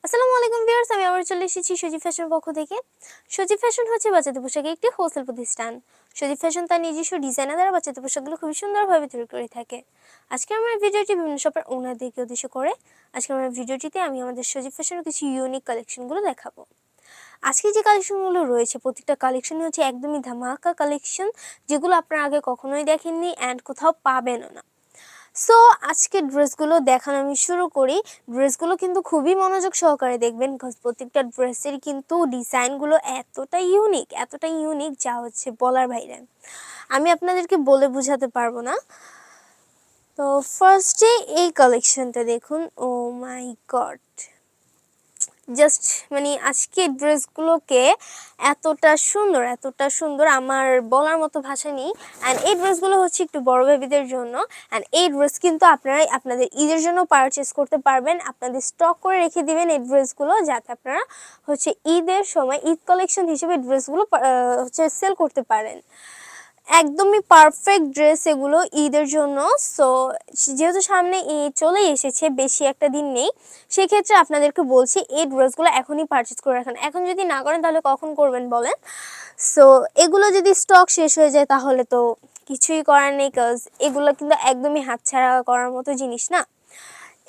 আসসালামু আলাইকুম ভিউয়ার্স, আমি আবার চলে এসেছি সজীব ফ্যাশনের পক্ষ থেকে। সজীব ফ্যাশন হচ্ছে বাচ্চাদের পোশাকের একটি হোলসেল প্রতিষ্ঠান। সজীব ফ্যাশন তার নিজস্ব ডিজাইনার দ্বারা বাচ্চাদের পোশাকগুলো খুবই সুন্দরভাবে তৈরি করে থাকে। আজকে আমার ভিডিওটি বিভিন্ন শপের ওনারদেরকে উদ্দেশ্য করে। আজকে আমার ভিডিওটিতে আমি আমাদের সজীব ফ্যাশনের কিছু ইউনিক কালেকশনগুলো দেখাবো। আজকে যে কালেকশনগুলো রয়েছে প্রত্যেকটা কালেকশন হচ্ছে একদমই ধামাকা কালেকশন, যেগুলো আপনারা আগে কখনোই দেখেননি অ্যান্ড কোথাও পাবেনও না। সো আজকে ড্রেসগুলো দেখানো আমি শুরু করি। ড্রেসগুলো কিন্তু খুবই মনোযোগ সহকারে দেখবেন, বিকজ প্রত্যেকটা ড্রেসের কিন্তু ডিজাইনগুলো এতটাই ইউনিক যা হচ্ছে বলার বাইরে। আমি আপনাদেরকে বলে বোঝাতে পারবো না। তো ফার্স্টে এই কালেকশনটা দেখুন, ও মাই গড, জাস্ট আজকে ড্রেসগুলোকে এতটা সুন্দর আমার বলার মতো ভাষা নেই। অ্যান্ড এই ড্রেসগুলো হচ্ছে একটু বড় বেবিদের জন্য। অ্যান্ড এই ড্রেস কিন্তু আপনারা আপনাদের ঈদের জন্য পারচেস করতে পারবেন। আপনাদের স্টক করে রেখে দিবেন এই ড্রেসগুলো, যাতে আপনারা হচ্ছে ঈদের সময় ঈদ কালেকশন হিসেবে ড্রেসগুলো হচ্ছে সেল করতে পারেন। একদমই পারফেক্ট ড্রেস এগুলো ঈদের জন্য। সো যেহেতু সামনে ঈদ চলেই এসেছে, বেশি একটা দিন নেই, সেক্ষেত্রে আপনাদেরকে বলছি এই ড্রেসগুলো এখনই পারচেস করে রাখেন। এখন যদি না করেন তাহলে কখন করবেন বলেন? সো এগুলো যদি স্টক শেষ হয়ে যায় তাহলে তো কিছুই করার নেই, কাজ এগুলো কিন্তু একদমই হাতছাড়া করার মতো জিনিস না।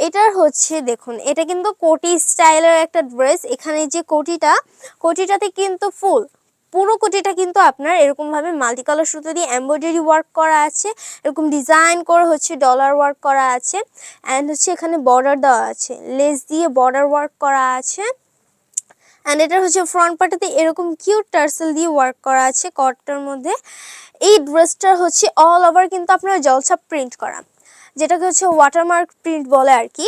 এটার হচ্ছে দেখুন, এটা কিন্তু কোটি স্টাইলের একটা ড্রেস। এখানে যে কোটিটাতে কিন্তু পুরো কোটিটা কিন্তু আপনার এরকম ভাবে মাল্টি কালার সুতো দিয়ে এমব্রয়ডারি ওয়ার্ক করা আছে, এরকম ডিজাইন করে হচ্ছে ডলার ওয়ার্ক করা আছে। অ্যান্ড হচ্ছে এখানে বর্ডার দেওয়া আছে, লেস দিয়ে বর্ডার ওয়ার্ক করা আছে। অ্যান্ড এটা হচ্ছে ফ্রন্ট পার্টে এরকম কিউট টার্সেল দিয়ে ওয়ার্ক করা আছে কটটার মধ্যে। এই ড্রেসটার হচ্ছে অল ওভার কিন্তু আপনার জলছাপ প্রিন্ট করা, যেটাকে হচ্ছে ওয়াটারমার্ক প্রিন্ট বলে আর কি।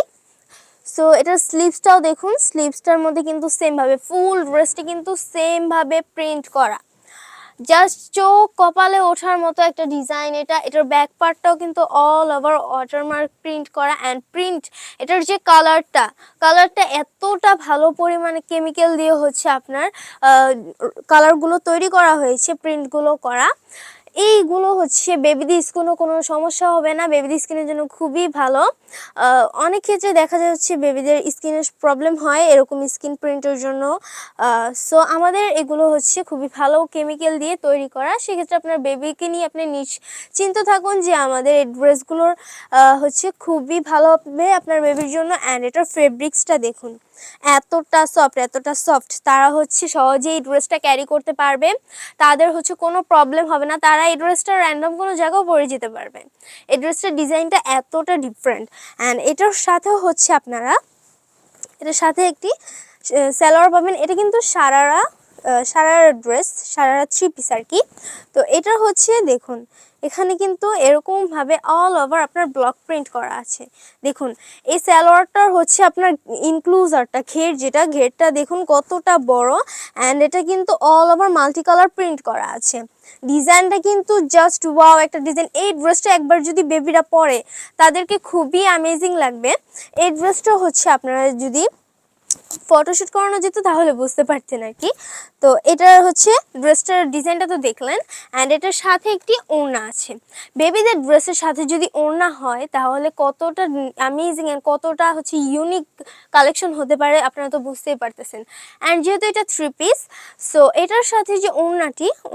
সো এটার স্লিভসটাও দেখুন, স্লিভসটার মধ্যে কিন্তু সেমভাবে ফুল ড্রেসটা কিন্তু সেমভাবে প্রিন্ট করা, জাস্ট চোখ কপালে ওঠার মতো একটা ডিজাইন। এটার ব্যাক পার্টটাও কিন্তু অল ওভার ওয়াটারমার্ক প্রিন্ট করা। অ্যান্ড এটার যে কালারটা এতটা ভালো পরিমাণে কেমিক্যাল দিয়ে হচ্ছে আপনার কালারগুলো তৈরি করা হয়েছে, প্রিন্টগুলো করা। এইগুলো হচ্ছে বেবিদের স্কিনও কোনো সমস্যা হবে না, বেবিদের স্কিনের জন্য খুবই ভালো। অনেক ক্ষেত্রে দেখা যাচ্ছে বেবিদের স্কিনের প্রবলেম হয় এরকম স্কিন প্রিন্টের জন্য। সো আমাদের এগুলো হচ্ছে খুবই ভালো কেমিক্যাল দিয়ে তৈরি করা, সেক্ষেত্রে আপনার বেবিকে নিয়ে আপনি নিশ্চিন্ত থাকুন যে আমাদের এই ড্রেসগুলোর হচ্ছে খুবই ভালো হবে আপনার বেবির জন্য। অ্যান্ড এটার ফেব্রিক্সটা দেখুন, এতটা সফট, তারা হচ্ছে সহজেই এই ড্রেসটা ক্যারি করতে পারবে, তাদের হচ্ছে কোনো প্রবলেম হবে না, তারা এই ড্রেসটা র্যান্ডম কোনো জায়গাও পরে যেতে পারবে। এই ড্রেসটার ডিজাইনটা এতটা ডিফারেন্ট। অ্যান্ড এটার সাথেও হচ্ছে আপনারা এটার সাথে একটি সালোয়ার পাবেন। এটা কিন্তু সারারা ড্রেস, সারারা 3 পিস আর কি। তো এটা হচ্ছে দেখুন, এখানে কিন্তু এরকমভাবে অল ওভার আপনার ব্লক প্রিন্ট করা আছে। দেখুন এই সালোয়ারটার হচ্ছে আপনার ইনক্লুজারটা ঘেরটা দেখুন কতটা বড়। অ্যান্ড এটা কিন্তু all over multi colour print করা আছে। ডিজাইনটা কিন্তু জাস্ট ওয়াও একটা ডিজাইন। এই ড্রেসটা একবার যদি বেবিরা পরে তাদেরকে খুবই অ্যামেজিং লাগবে। এই ড্রেসটা হচ্ছে আপনারা যদি ফটোশুট করানো যেত তাহলে বুঝতে পারতেন আর কি। তো এটার হচ্ছে ড্রেসটার ডিজাইনটা তো দেখলেন। অ্যান্ড এটার সাথে একটি ওড়না আছে। বেবিদের ড্রেসের সাথে যদি ওড়না হয় তাহলে কতটা অ্যামেজিং অ্যান্ড কতটা হচ্ছে ইউনিক কালেকশন হতে পারে আপনারা তো বুঝতেই পারতেছেন। অ্যান্ড যেহেতু এটা 3 পিস, সো এটার সাথে যে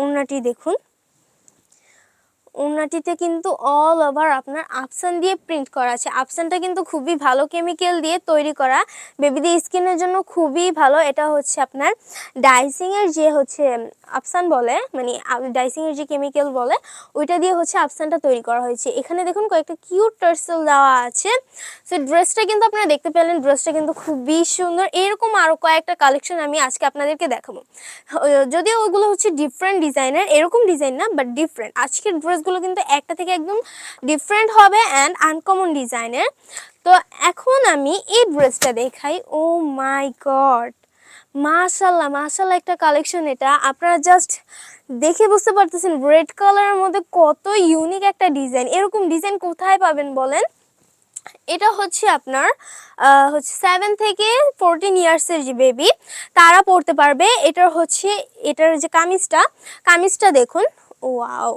ওড়নাটি দেখুন, ওড়নাটিতে কিন্তু অল ওভার আপনার আফসান দিয়ে প্রিন্ট করা আছে। আফসানটা কিন্তু খুবই ভালো কেমিক্যাল দিয়ে তৈরি করা, বেবিদের স্কিনের জন্য খুবই ভালো। এটা হচ্ছে আপনার ডাইসিংয়ের যে হচ্ছে আফসান বলে, ডাইসিংয়ের যে কেমিক্যাল বলে ওইটা দিয়ে হচ্ছে আফসানটা তৈরি করা হয়েছে। এখানে দেখুন কয়েকটা কিউট টার্সেল দেওয়া আছে। সো ড্রেসটা কিন্তু আপনারা দেখতে পেলেন, ড্রেসটা কিন্তু খুবই সুন্দর। এরকম আরও কয়েকটা কালেকশন আমি আজকে আপনাদেরকে দেখাবো, যদিও ওগুলো হচ্ছে ডিফারেন্ট ডিজাইনের, এরকম ডিজাইন না বাট ডিফারেন্ট। আজকের ড্রেসগুলো কিন্তু একটা থেকে একদম ডিফারেন্ট হবে অ্যান্ড আনকমন ডিজাইনের। তো এখন আমি এই ড্রেসটা দেখাই। ও মাই গড, মাশাল্লাহ একটা কালেকশন। এটা আপনারা জাস্ট দেখে বুঝতে পারতেছেন রেড কালারের মধ্যে কত ইউনিক একটা ডিজাইন। এরকম ডিজাইন কোথায় পাবেন বলেন? এটা হচ্ছে আপনার হচ্ছে 7 থেকে 14 ইয়ার্সের যে বেবি তারা পড়তে পারবে। এটার যে কামিজটা দেখুন, ওয়াও,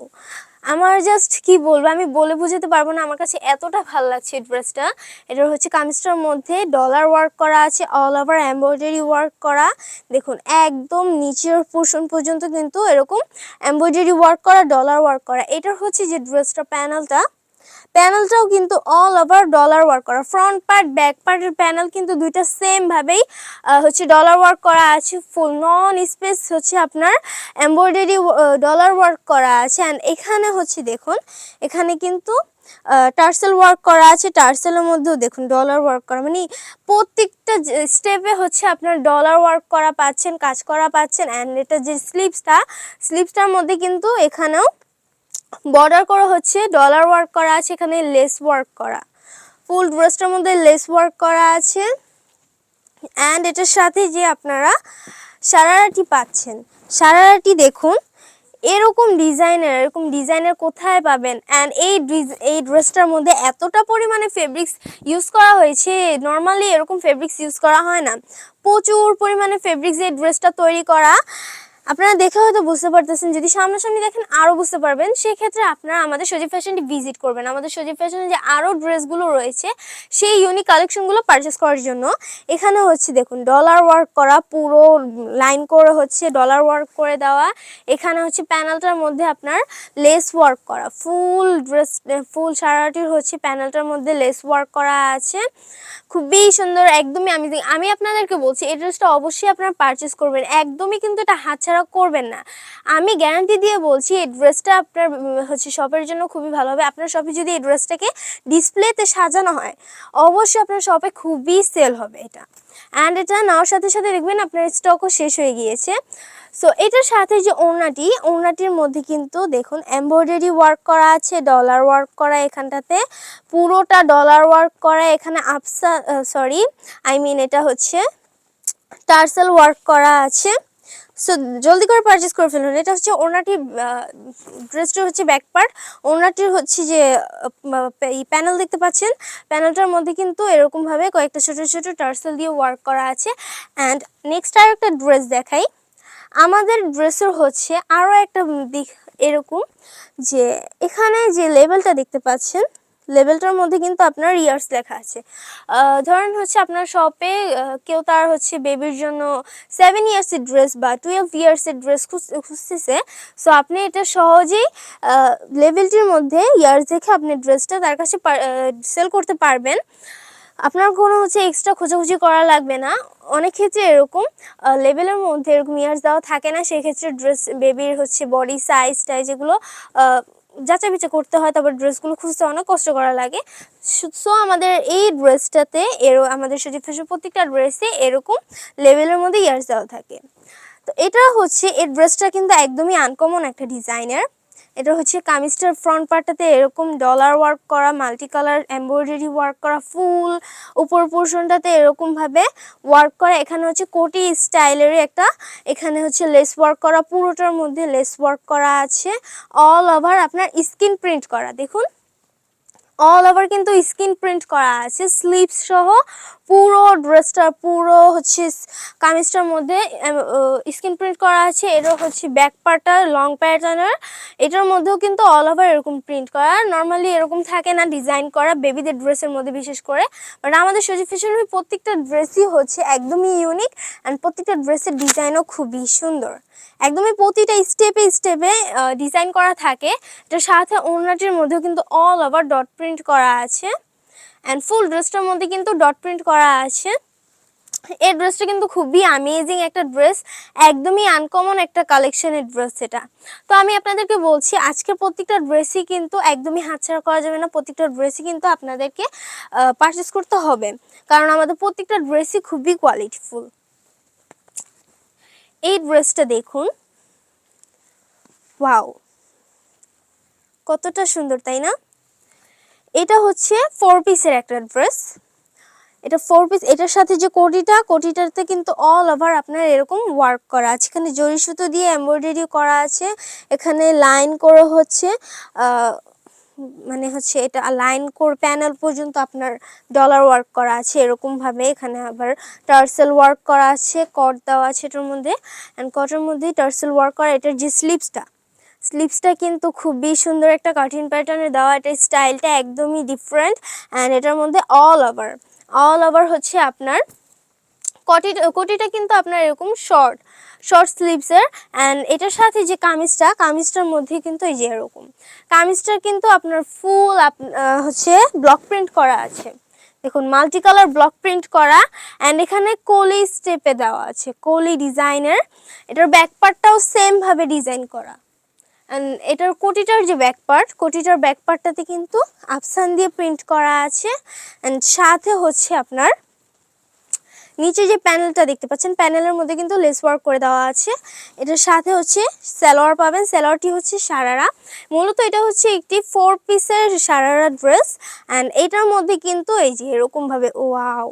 আমার জাস্ট কি বলবো, আমি বলে বুঝাতে পারবো না, আমার কাছে এতটা ভালো লাগছে এই ড্রেসটা। এটার হচ্ছে কামিজটার মধ্যে ডলার ওয়ার্ক করা আছে, অল ওভার এমব্রয়ডারি ওয়ার্ক করা। দেখুন একদম নিচের পোর্শন পর্যন্ত কিন্তু এরকম এমব্রয়ডারি ওয়ার্ক করা, ডলার ওয়ার্ক করা। এটার হচ্ছে যে ড্রেসটা প্যানেলটাও কিন্তু অল ওভার ডলার ওয়ার্ক করা। ফ্রন্ট পার্ট ব্যাক পার্টের প্যানেল কিন্তু দুইটা সেম ভাবেই হচ্ছে ডলার ওয়ার্ক করা আছে। ফুল নন স্পেস হচ্ছে আপনার এমব্রয়ডারি ডলার ওয়ার্ক করা আছে। অ্যান্ড এখানে হচ্ছে দেখুন, এখানে কিন্তু টার্সেল ওয়ার্ক করা আছে। টার্সেলের মধ্যেও দেখুন ডলার ওয়ার্ক করা, মানে প্রত্যেকটা স্টেপে হচ্ছে আপনার ডলার ওয়ার্ক করা পাচ্ছেন, কাজ করা পাচ্ছেন। অ্যান্ড এটা যে স্লিপসটার মধ্যে কিন্তু এখানেও বর্ডার করা হচ্ছে ডলার ওয়ার্ক করা আছে, এখানে লেস ওয়ার্ক করা। ফুল ড্রেসটার মধ্যে লেস ওয়ার্ক করা আছে। অ্যান্ড এটার সাথে যে আপনারা সারারাটি পাচ্ছেন, সারারাটি দেখুন এরকম ডিজাইনের কোথায় পাবেন? অ্যান্ড এই ড্রেসটার মধ্যে এতটা পরিমাণে ফেব্রিক্স ইউজ করা হয়েছে, নর্মালি এরকম ফেব্রিক্স ইউজ করা হয় না। প্রচুর পরিমাণে ফেব্রিক্স এই ড্রেসটা তৈরি করা। আপনারা দেখে হয়তো বুঝতে পারতেছেন, যদি সামনাসামনি দেখেন আরও বুঝতে পারবেন। সেক্ষেত্রে আপনারা আমাদের সজীব ফ্যাশনটি ভিজিট করবেন। আমাদের সজীব ফ্যাশনে যে আরও ড্রেসগুলো রয়েছে সেই ইউনিক কালেকশনগুলো পারচেস করার জন্য। এখানে হচ্ছে দেখুন ডলার ওয়ার্ক করা, পুরো লাইন করে হচ্ছে ডলার ওয়ার্ক করে দেওয়া। এখানে হচ্ছে প্যানেলটার মধ্যে আপনার লেস ওয়ার্ক করা, ফুল সারাটির হচ্ছে প্যানেলটার মধ্যে লেস ওয়ার্ক করা আছে। খুবই সুন্দর, একদমই আমি আপনাদেরকে বলছি এই ড্রেসটা অবশ্যই আপনারা পারচেস করবেন। একদমই কিন্তু এটা হাতছাড়া করবেন না। আমি গ্যারান্টি দিয়ে বলছি এই ড্রেসটা আপনার হচ্ছে শপের জন্য খুবই ভালো হবে। আপনার শপে যদি এই ড্রেসটাকে ডিসপ্লেতে সাজানো হয়, অবশ্যই আপনার শপে খুবই সেল হবে এটা। অ্যান্ড এটা নেওয়ার সাথে সাথে দেখবেন আপনার স্টকও শেষ হয়ে গিয়েছে। সো এটার সাথে যে ওড়নাটির মধ্যে কিন্তু দেখুন এমব্রয়ডারি ওয়ার্ক করা আছে, ডলার ওয়ার্ক করা, এখানটাতে পুরোটা ডলার ওয়ার্ক করা। এখানে এটা হচ্ছে টার্সেল ওয়ার্ক করা আছে। সো জলদি করে পারচেস করে ফেলুন। এটা হচ্ছে ওড়নাটি, ড্রেসটা হচ্ছে ব্যাক পার্ট। ওড়নাটির হচ্ছে যে প্যানেল দেখতে পাচ্ছেন, প্যানেলটার মধ্যে কিন্তু এরকমভাবে কয়েকটা ছোট ছোট টার্সেল দিয়ে ওয়ার্ক করা আছে। অ্যান্ড নেক্সট আর একটা ড্রেস দেখাই। আমাদের ড্রেসের হচ্ছে আরও একটা দিক এরকম, যে এখানে যে লেবেলটা দেখতে পাচ্ছেন, লেবেলটার মধ্যে কিন্তু আপনার ইয়ার্স লেখা আছে। ধরেন হচ্ছে আপনার শপে কেউ তার হচ্ছে বেবির জন্য 7 ইয়ার্সের ড্রেস বা 12 ইয়ার্সের ড্রেস খুঁজতেছে। সো আপনি এটা সহজেই লেবেলটির মধ্যে ইয়ার্স দেখে আপনি ড্রেসটা তার কাছে সেল করতে পারবেন। আপনার কোনো হচ্ছে এক্সট্রা খোঁজাখুঁজি করা লাগবে না। অনেক ক্ষেত্রে এরকম লেবেলের মধ্যে এরকম ইয়ার্স দেওয়া থাকে না, সেই ক্ষেত্রে ড্রেস বেবির হচ্ছে বডি সাইজ যেগুলো যাচাই বাছাই করতে হয়, তারপর ড্রেসগুলো খুঁজতে অনেক কষ্ট করা লাগে। সো আমাদের এই ড্রেসটাতে আমাদের সজীব ফ্যাশন প্রত্যেকটা ড্রেসে এরকম লেবেলের মধ্যে ইয়ার্স দেওয়া থাকে। তো এটা হচ্ছে এই ড্রেসটা কিন্তু একদমই আনকমন একটা ডিজাইনের। এটা হচ্ছে কামিজটার ফ্রন্ট পার্টটাতে এরকম ডলার ওয়ার্ক করা, মাল্টি কালার এমব্রয়ডারি ওয়ার্ক করা, ফুল উপর পোর্শনটাতে এরকমভাবে ওয়ার্ক করা। এখানে হচ্ছে কোটি স্টাইলের একটা, এখানে হচ্ছে লেস ওয়ার্ক করা, পুরোটার মধ্যে লেস ওয়ার্ক করা আছে। অল ওভার আপনার স্ক্রিন প্রিন্ট করা, দেখুন অল ওভার কিন্তু স্ক্রিন প্রিন্ট করা আছে, স্লিভস সহ পুরো ড্রেসটা, পুরো হচ্ছে কামিজটার মধ্যে স্ক্রিন প্রিন্ট করা আছে। এটা হচ্ছে ব্যাক পার্টটা লং প্যাটার্নের, এটার মধ্যেও কিন্তু অল ওভার এরকম প্রিন্ট করা। নর্মালি এরকম থাকে না ডিজাইন করা বেবিদের ড্রেসের মধ্যে বিশেষ করে, বাট আমাদের সজীব ফ্যাশনের প্রত্যেকটা ড্রেসই হচ্ছে একদমই ইউনিক। অ্যান্ড প্রত্যেকটা ড্রেসের ডিজাইনও খুবই সুন্দর, একদমই প্রতিটা স্টেপে স্টেপে ডিজাইন করা থাকে। এটার সাথে ওড়নাটির মধ্যেও কিন্তু অল ওভার ডট প্রিন্ট করা আছে। অ্যান্ড ফুল ড্রেসটার মধ্যে কিন্তু ডট প্রিন্ট করা আছে। এই ড্রেসটা কিন্তু খুবই অ্যামেজিং একটা ড্রেস, একদমই আনকমন একটা কালেকশনের ড্রেস এটা। তো আমি আপনাদেরকে বলছি আজকের প্রত্যেকটা ড্রেসই কিন্তু একদমই হাতছাড়া করা যাবে না, প্রত্যেকটা ড্রেসই কিন্তু আপনাদেরকে পারচেস করতে হবে, কারণ আমাদের প্রত্যেকটা ড্রেসই খুবই কোয়ালিটিফুল। এই ড্রেসটা দেখুন, ওয়াও কতটা সুন্দর, তাই না? এটা হচ্ছে 4 পিসের একটা ড্রেস। এটা 4 পিস, এটার সাথে যে কোটিটাতে কিন্তু অল ওভার আপনার এরকম ওয়ার্ক করা আছে। এখানে জরি সুতো দিয়ে এমব্রয়ডারি করা আছে, এখানে লাইন করে হচ্ছে মানে হচ্ছে এটা লাইন করে প্যানেল পর্যন্ত আপনার ডলার ওয়ার্ক করা আছে এরকমভাবে। এখানে আবার টার্সেল ওয়ার্ক করা আছে, কট দেওয়া আছে এটার মধ্যে, অ্যান্ড কটের মধ্যে টার্সেল ওয়ার্ক করা। এটার যে স্লিভসটা স্লিভসটা কিন্তু খুবই সুন্দর একটা কাটিং প্যাটার্নে দেওয়া, এটা স্টাইলটা একদমই ডিফারেন্ট অ্যান্ড এটার মধ্যে অল ওভার হচ্ছে আপনার কোটিটা কিন্তু আপনার এরকম শর্ট স্লিভসের। অ্যান্ড এটার সাথে যে কামিজটার মধ্যে কিন্তু এই যে এরকম কামিজটার কিন্তু আপনার ফুল হচ্ছে ব্লক প্রিন্ট করা আছে, দেখুন মাল্টি কালার ব্লক প্রিন্ট করা। অ্যান্ড এখানে কলি স্টেপে দেওয়া আছে, কলি ডিজাইনের। এটার ব্যাক পার্টটাও সেম ভাবে ডিজাইন করা। অ্যান্ড এটার কোটিটার ব্যাক পার্টটাতে কিন্তু আফসান দিয়ে প্রিন্ট করা আছে। অ্যান্ড সাথে হচ্ছে আপনার নিচে যে প্যানেলটা দেখতে পাচ্ছেন, প্যানেলের মধ্যে কিন্তু লেস ওয়ার্ক করে দেওয়া আছে। এটার সাথে হচ্ছে সালোয়ার পাবেন, সালোয়ারটি হচ্ছে সারারা। মূলত এটা হচ্ছে একটি 4 পিসের সারারা ড্রেস। অ্যান্ড এটার মধ্যে কিন্তু এই যে এরকমভাবে ওয়াও,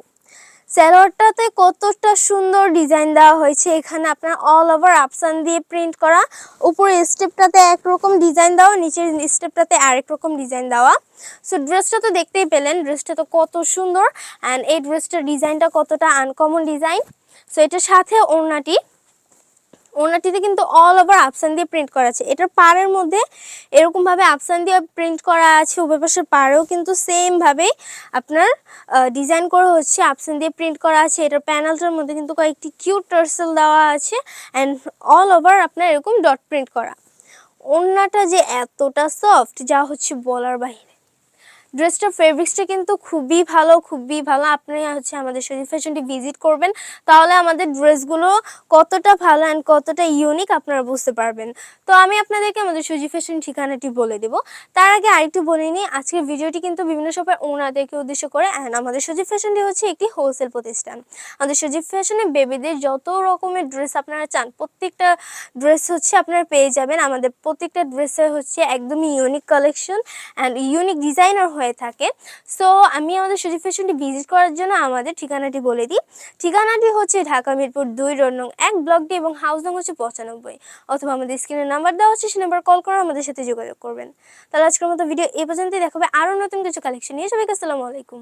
সালোয়ারটাতে কতটা সুন্দর ডিজাইন দেওয়া হয়েছে। এখানে আপনার অল ওভার আফসান দিয়ে প্রিন্ট করা, উপরে স্টেপটাতে একরকম ডিজাইন দেওয়া, নিচের স্টেপটাতে আরেক রকম ডিজাইন দেওয়া। সো ড্রেসটা তো দেখতেই পেলেন, ড্রেসটা তো কত সুন্দর। অ্যান্ড এই ড্রেসটার ডিজাইনটা কতটা আনকমন ডিজাইন। সো এটার সাথে ওড়নাটিতে কিন্তু অল ওভার আফসান দিয়ে প্রিন্ট করা আছে। এটার পাড়ের মধ্যে এরকমভাবে আফসান দিয়ে প্রিন্ট করা আছে, উভয় পাশের পাড়েও কিন্তু সেমভাবেই আপনার ডিজাইন করা হচ্ছে, আফসান দিয়ে প্রিন্ট করা আছে। এটার প্যানেলটার মধ্যে কিন্তু কয়েকটি কিউট টার্সেল দেওয়া আছে অ্যান্ড অল ওভার আপনার এরকম ডট প্রিন্ট করা। ওড়নাটা যে এতটা সফট যা হচ্ছে বলার বাইরে। ড্রেসটার ফেব্রিক্সটা কিন্তু খুবই ভালো। আপনি হচ্ছে আমাদের সজীব ফ্যাশনটি ভিজিট করবেন, তাহলে আমাদের ড্রেসগুলো কতটা ভালো অ্যান্ড কতটা ইউনিক আপনারা বুঝতে পারবেন। তো আমি আপনাদেরকে আমাদের সজীব ফ্যাশন ঠিকানাটি বলে দেব। তার আগে আরেকটু বলে নিই, আজকের ভিডিওটি কিন্তু বিভিন্ন সময় ওনাদেরকে উদ্দেশ্য করে। অ্যান্ড আমাদের সজীব ফ্যাশনটি হচ্ছে একটি হোলসেল প্রতিষ্ঠান। আমাদের সজীব ফ্যাশনে বেবিদের যত রকমের ড্রেস আপনারা চান, প্রত্যেকটা ড্রেস হচ্ছে আপনারা পেয়ে যাবেন। আমাদের প্রত্যেকটা ড্রেসের হচ্ছে একদমই unique collection and unique designer হয়ে থাকে। সো আমি আমাদের সজীব ফ্যাশনটি ভিজিট করার জন্য আমাদের ঠিকানাটি বলে দিই। ঠিকানাটি হচ্ছে ঢাকা মিরপুর 2 রোড নং 1 ব্লক ডি এবং হাউস নং হচ্ছে 95, অথবা আমাদের স্ক্রিনে নাম্বার দেওয়া হচ্ছে, সেই নাম্বার কল করে আমাদের সাথে যোগাযোগ করবেন। তাহলে আজকের মতো ভিডিও এই পর্যন্তই, দেখাবে আরও নতুন কিছু কালেকশন নিয়ে। সবাইকে আসসালামু আলাইকুম।